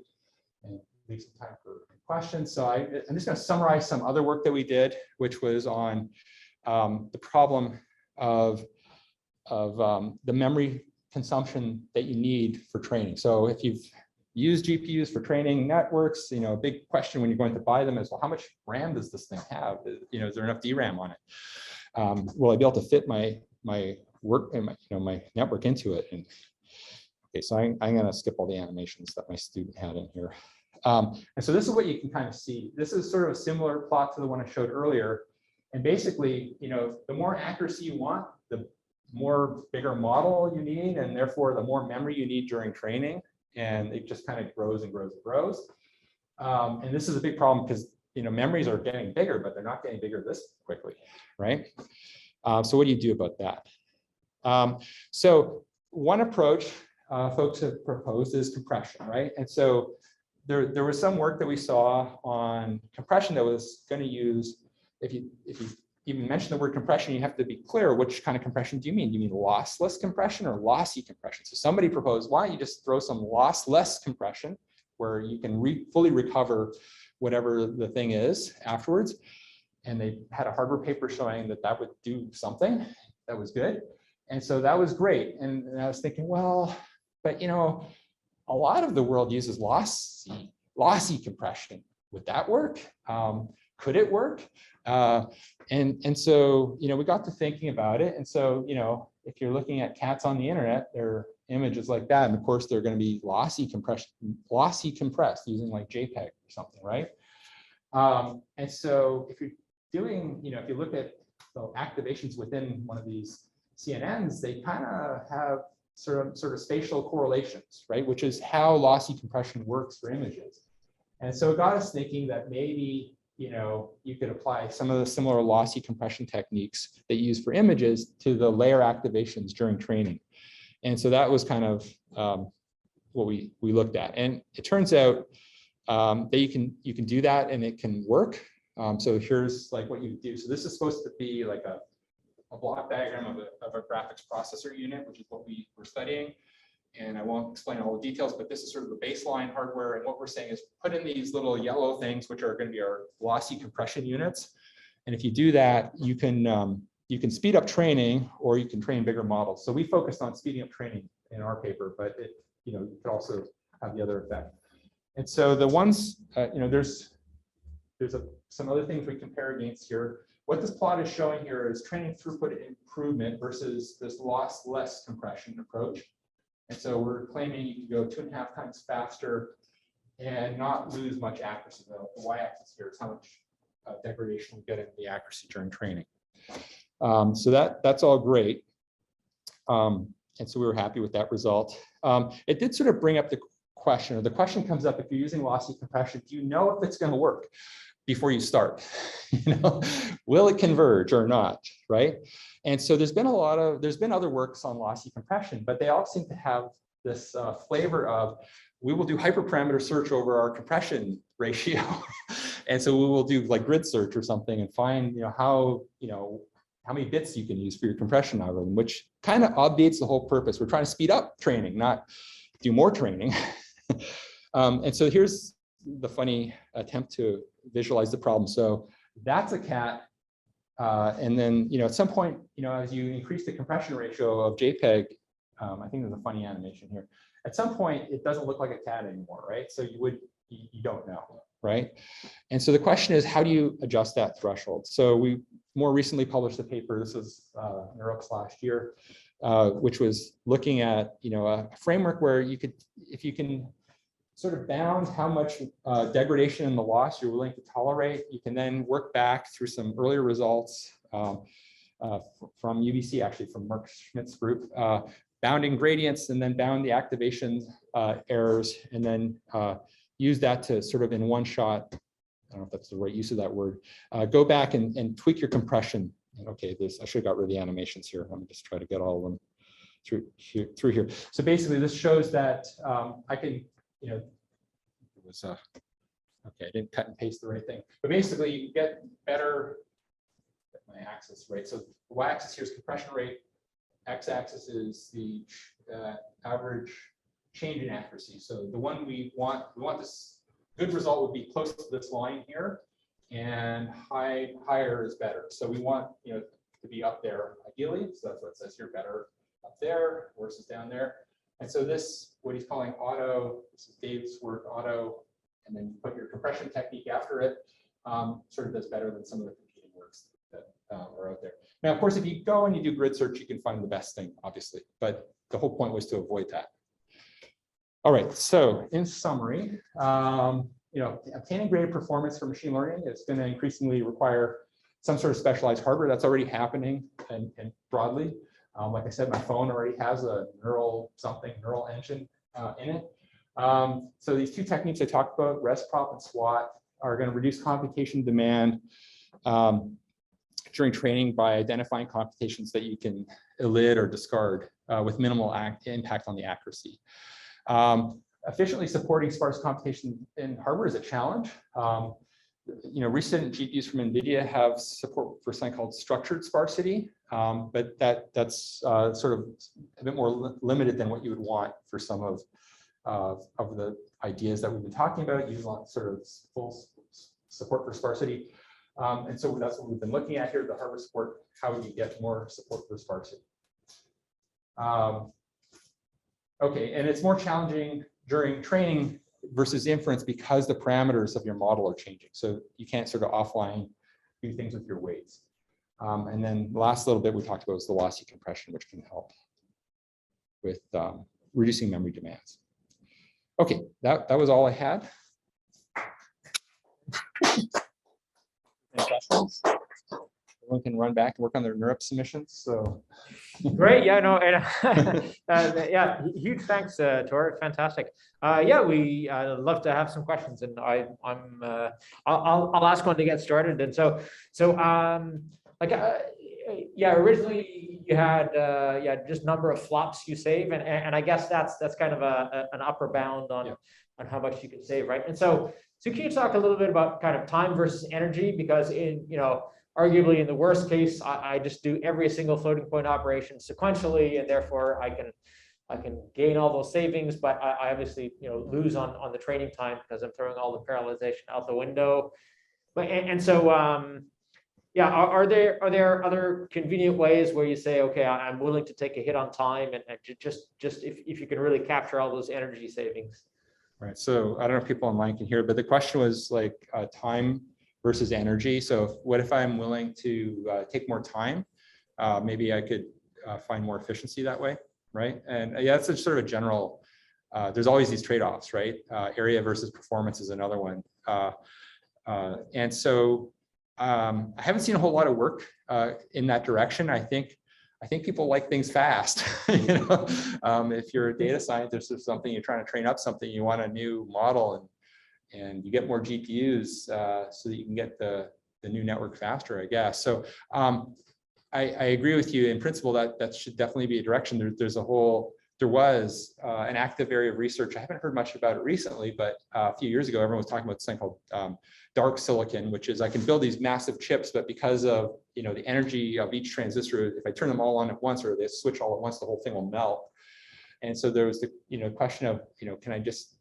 and leave some time for questions. So I'm just going to summarize some other work that we did, which was on the problem of the memory consumption that you need for training. So if you've used GPUs for training networks, you know, a big question when you're going to buy them is, well, how much RAM does this thing have? You know, is there enough DRAM on it? Will I be able to fit my work and my network into it? And okay, so I'm going to skip all the animations that my student had in here. And so this is what you can kind of see. This is sort of a similar plot to the one I showed earlier. And basically, you know, the more accuracy you want, the more bigger model you need, and therefore the more memory you need during training. And it just kind of grows and grows and grows. And this is a big problem because, you know, memories are getting bigger, but they're not getting bigger this quickly, right? So what do you do about that? So one approach folks have proposed is compression, right? And so there was some work that we saw on compression that was going to use, if you even mention the word compression, you have to be clear which kind of compression do you mean? Do you mean lossless compression or lossy compression? So somebody proposed, why don't you just throw some lossless compression where you can fully recover whatever the thing is afterwards. And they had a hardware paper showing that that would do something that was good. And so that was great. And I was thinking, well, but you know, a lot of the world uses lossy compression. Would that work? Could it work? And so, you know, we got to thinking about it. And so, you know, if you're looking at cats on the internet, they're images like that. And of course, they're going to be lossy compressed using like JPEG or something, right? And so if you're doing, you know, if you look at the activations within one of these CNNs, they kind of have sort of spatial correlations, right? Which is how lossy compression works for images. And so it got us thinking that maybe, you know, you could apply some of the similar lossy compression techniques that you use for images to the layer activations during training. And so that was kind of what we looked at. And it turns out that you can do that and it can work. So here's like what you do. So this is supposed to be like a block diagram of a graphics processor unit, which is what we were studying. And I won't explain all the details, but this is sort of the baseline hardware. And what we're saying is put in these little yellow things, which are going to be our lossy compression units. And if you do that, you can speed up training, or you can train bigger models. So we focused on speeding up training in our paper, but it, you know, you could also have the other effect. And so the ones, you know, there's some other things we compare against here. What this plot is showing here is training throughput improvement versus this lossless compression approach. And so we're claiming you can go 2.5 times faster and not lose much accuracy. The y-axis here is how much degradation we get in the accuracy during training. So that's all great. And so we were happy with that result. It did sort of bring up the question, or the question comes up, if you're using lossy compression, do you know if it's going to work before you start? You know, will it converge or not, right? And so there's been other works on lossy compression, but they all seem to have this flavor of, we will do hyperparameter search over our compression ratio. And so we will do like grid search or something and find, how many bits you can use for your compression algorithm, which kind of obviates the whole purpose. We're trying to speed up training, not do more training. And so here's the funny attempt to visualize the problem. So that's a cat. And then, at some point, as you increase the compression ratio of JPEG, I think there's a funny animation here. At some point, it doesn't look like a cat anymore, right? So you don't know, right? And so the question is, how do you adjust that threshold? So we more recently published a paper, this was NeurIPS last year, which was looking at, a framework where you could, if you can sort of bound how much degradation in the loss you're willing to tolerate, you can then work back through some earlier results from UBC, actually from Mark Schmidt's group, bounding gradients and then bound the activation errors, and then use that to sort of in one shot, I don't know if that's the right use of that word, go back and tweak your compression. Okay, I should have got rid of the animations here. Let me just try to get all of them through here. So basically this shows that I can, it was, okay, I didn't cut and paste the right thing, but basically you can get better, my axis, right? So the y-axis here is compression rate, x-axis is the average change in accuracy. So the one we want this good result would be close to this line here, and higher is better. So we want to be up there ideally. So that's what it says here, better up there versus down there. And so this, what he's calling auto, this is Dave's word, auto, and then you put your compression technique after it, sort of does better than some of the competing works that are out there. Now, of course, if you go and you do grid search, you can find the best thing, obviously, but the whole point was to avoid that. All right, so in summary, obtaining greater performance for machine learning is going to increasingly require some sort of specialized hardware. That's already happening and broadly. Like I said, my phone already has a neural engine in it. So these two techniques I talked about, ResProp and SWAT, are going to reduce computation demand during training by identifying computations that you can elicit or discard with minimal impact on the accuracy. Efficiently supporting sparse computation in hardware is a challenge. Recent GPUs from NVIDIA have support for something called structured sparsity, but that's sort of a bit more limited than what you would want for some of the ideas that we've been talking about. You want sort of full support for sparsity. And so that's what we've been looking at here, the hardware support. How would you get more support for sparsity? Okay, and it's more challenging during training versus inference because the parameters of your model are changing. So you can't sort of offline do things with your weights. And then the last little bit we talked about was the lossy compression, which can help with reducing memory demands. Okay, that was all I had. Any questions? Everyone can run back and work on their NeurIPS submissions. So great, yeah, no, and yeah, huge thanks, Tor, fantastic. Yeah, we love to have some questions, and I'll ask one to get started. And so yeah, originally you had just number of flops you save, and I guess that's kind of an upper bound on how much you can save, right? And so can you talk a little bit about kind of time versus energy? Because arguably in the worst case, I just do every single floating point operation sequentially, and therefore I can gain all those savings, but I obviously lose on the training time because I'm throwing all the parallelization out the window. But yeah, are there other convenient ways where you say, okay, I'm willing to take a hit on time and just if you can really capture all those energy savings? Right. So I don't know if people online can hear, but the question was like time versus energy. So what if I'm willing to take more time? Maybe I could find more efficiency that way, right? And yeah, that's sort of a general, there's always these trade-offs, right? Area versus performance is another one. And so I haven't seen a whole lot of work in that direction. I think people like things fast. If you're a data scientist or something, you're trying to train up something, you want a new model, and you get more GPUs so that you can get the new network faster, I guess. So I agree with you in principle that should definitely be a direction. There was an active area of research. I haven't heard much about it recently, but a few years ago, everyone was talking about this thing called dark silicon, which is I can build these massive chips, but because of the energy of each transistor, if I turn them all on at once or they switch all at once, the whole thing will melt. And so there was the question of can I just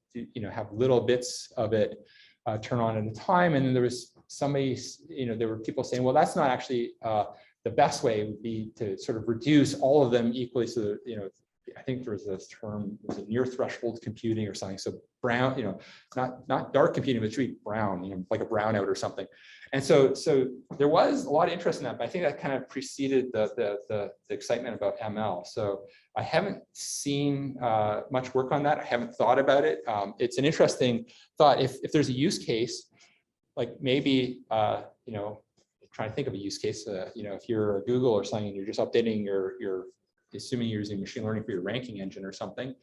have little bits of it turn on at a time? And then there was there were people saying, well, that's not actually the best way. Would be to sort of reduce all of them equally. So that, I think there was this term, was it near threshold computing or something? So brown, not dark computing, but it should be brown, like a brownout or something. And so there was a lot of interest in that, but I think that kind of preceded the excitement about ML. So I haven't seen much work on that. I haven't thought about it. It's an interesting thought. If there's a use case, like maybe, trying to think of a use case, if you're a Google or something, and you're just updating your assuming you're using machine learning for your ranking engine or something,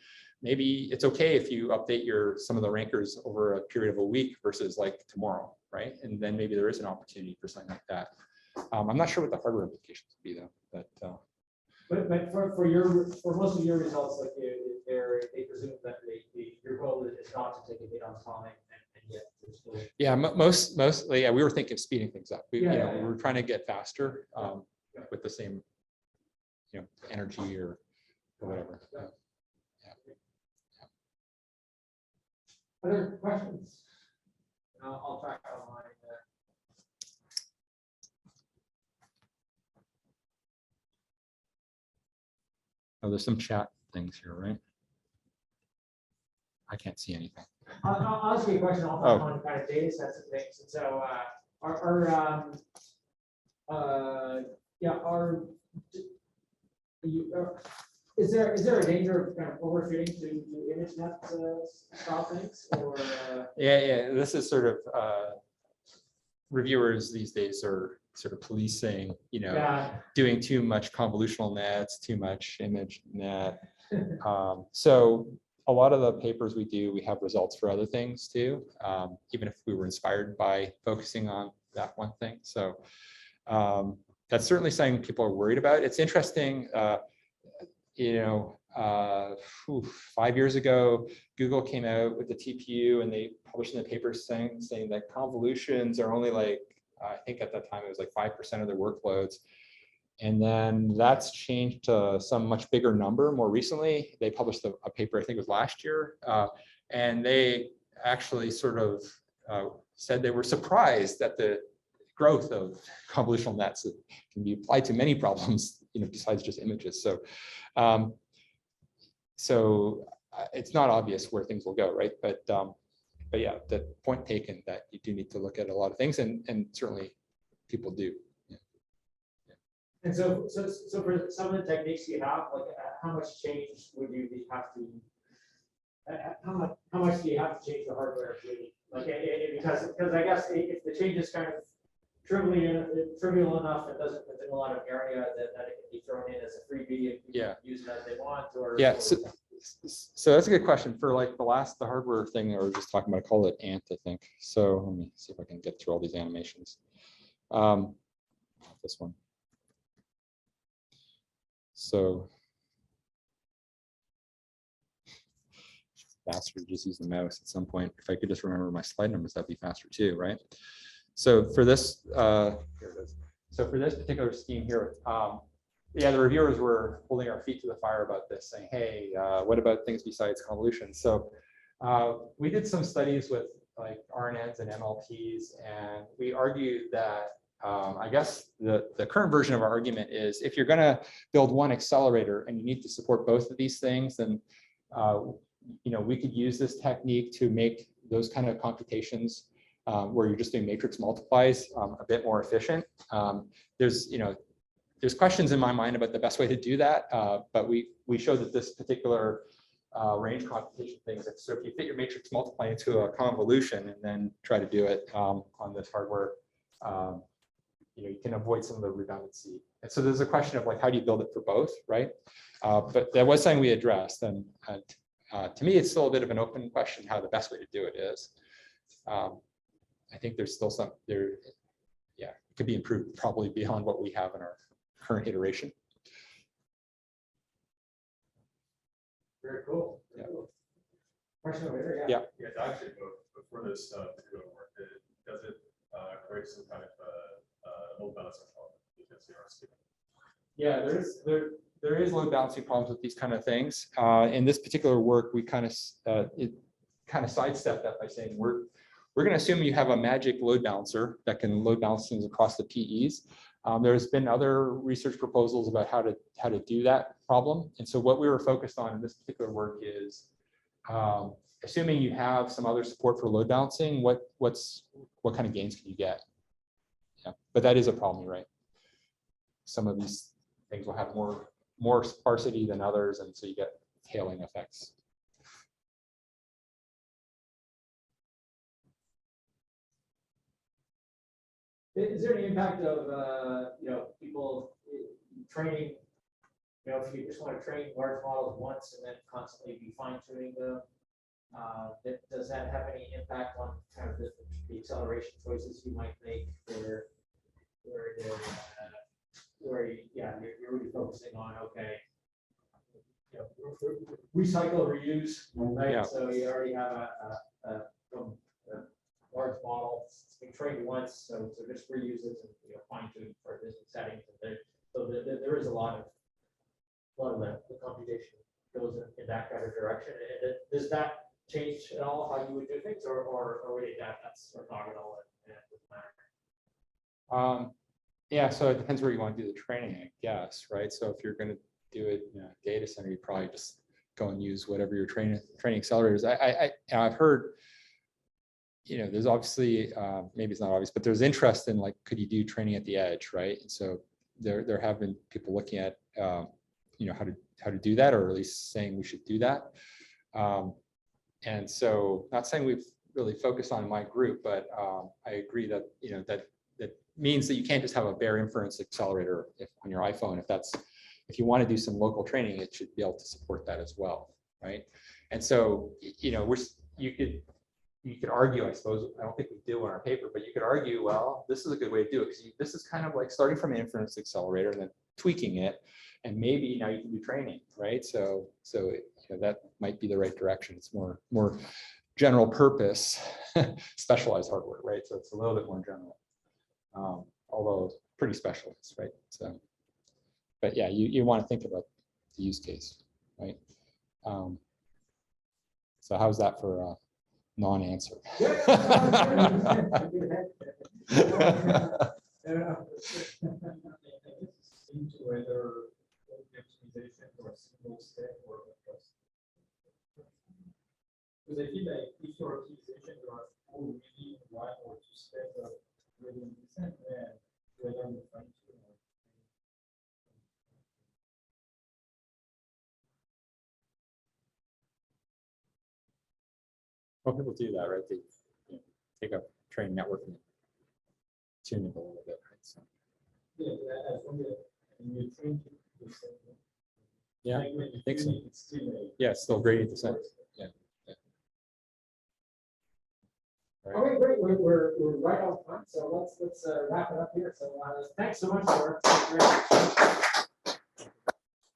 maybe it's okay if you update some of the rankers over a period of a week versus like tomorrow, right? And then maybe there is an opportunity for something like that. I'm not sure what the hardware implications would be though, but for most of your results, like they presume that your goal is not to take a hit on time and yet there's still. yeah, mostly, yeah, we were thinking of speeding things up. We, Yeah, you know, yeah, yeah. we were trying to get faster with the same, energy or whatever. Other questions? I'll track online. Oh, there's some chat things here, right? I can't see anything. I'll ask you a question on kind of data sets and things. And so is there a danger of kind of overfitting to ImageNet style things or? Yeah. This is sort of reviewers these days are sort of policing, doing too much convolutional nets, too much image net. So a lot of the papers we do, we have results for other things too, even if we were inspired by focusing on that one thing. So that's certainly something people are worried about. It's interesting, 5 years ago, Google came out with the TPU and they published in the paper saying that convolutions are only like, I think at that time it was like 5% of their workloads. And then that's changed to some much bigger number more recently. They published a paper, I think it was last year, and they actually sort of said they were surprised at the growth of convolutional nets that can be applied to many problems, besides just images. So it's not obvious where things will go, right? But yeah, the point taken that you do need to look at a lot of things, and certainly people do. And so for some of the techniques you have, like how much change would you have to? How much do you have to change the hardware? Like because I guess if the change is kind of trivial enough and doesn't within a lot of area that it can be thrown in as a freebie and people can use it as they want, or so that's a good question. For like the hardware thing that we were just talking about, I call it ANT, I think. So let me see if I can get through all these animations. This one. So faster to just use the mouse at some point. If I could just remember my slide numbers, that'd be faster too, right? So for this, here it is. So for this particular scheme here, the reviewers were holding our feet to the fire about this, saying, hey, what about things besides convolution? So we did some studies with like RNNs and MLPs, and we argued that I guess the current version of our argument is if you're going to build one accelerator and you need to support both of these things, then we could use this technique to make those kind of computations where you're just doing matrix multiplies a bit more efficient. There's questions in my mind about the best way to do that, but we showed that this particular range computation thing, so if you fit your matrix multiply into a convolution and then try to do it on this hardware, you can avoid some of the redundancy. And so there's a question of like, how do you build it for both, right? But that was something we addressed, and to me, it's still a bit of an open question how the best way to do it is. I think there's still it could be improved probably beyond what we have in our current iteration. Very cool. Yeah. Question over here, Yeah. Yeah, actually, before this particular work, does it create some kind of load balancing problem because you are skipping? Yeah, there is load balancing problems with these kind of things. In this particular work, we kind of sidestepped that by saying we're going to assume you have a magic load balancer that can load balance things across the PEs. There's been other research proposals about how to do that problem. And so what we were focused on in this particular work is assuming you have some other support for load balancing, what kind of gains can you get? Yeah, but that is a problem, you're right. Some of these things will have more sparsity than others, and so you get tailing effects. Is there any impact of people training you know, if you just want to train large models once and then constantly be fine tuning them, does that have any impact on kind of the acceleration choices you might make you're really focusing on, okay, you know, recycle, reuse, right? Yeah. So you already have a large model, it's been trained once, so just reuse it and, you know, fine tune for different settings. And there is a lot of the computation goes in that kind of direction. And does that change at all how you would do things, or would it that's orthogonal and it doesn't matter? Yeah, so it depends where you want to do the training, I guess, right? So if you're going to do it in a data center, you probably just go and use whatever your training accelerators. I've heard, you know, there's obviously, maybe it's not obvious, but there's interest in, like, could you do training at the edge, right? And so there have been people looking at, you know, how to do that, or at least saying we should do that. And so, not saying we've really focused on my group, but I agree that, you know, that means that you can't just have a bare inference accelerator on your iPhone. If you want to do some local training, it should be able to support that as well, right? And so, you know, you could argue, I suppose, I don't think we do on our paper, but you could argue, well, this is a good way to do it, because this is kind of like starting from an inference accelerator and then tweaking it, and maybe now you can do training, right? So you know, that might be the right direction. It's more general purpose, specialized hardware, right? So it's a little bit more general. Although pretty specialized, right? So, but yeah, you want to think about the use case, right? So how's that for a non-answer? Into whether optimization or a single step or just. Because I feel like if your optimization you are already one or two steps of within percent, then whether you find two or. Well, people do that, right? They, you know, take a train network and tune it a little bit, right? So. Yeah, as long as you train to do something. Yeah, Like when you I think so. tune it, it's still Yeah, it's still gradient descent. Yeah. All right, great. We're right on time, so let's wrap it up here. So thanks so much, Tor.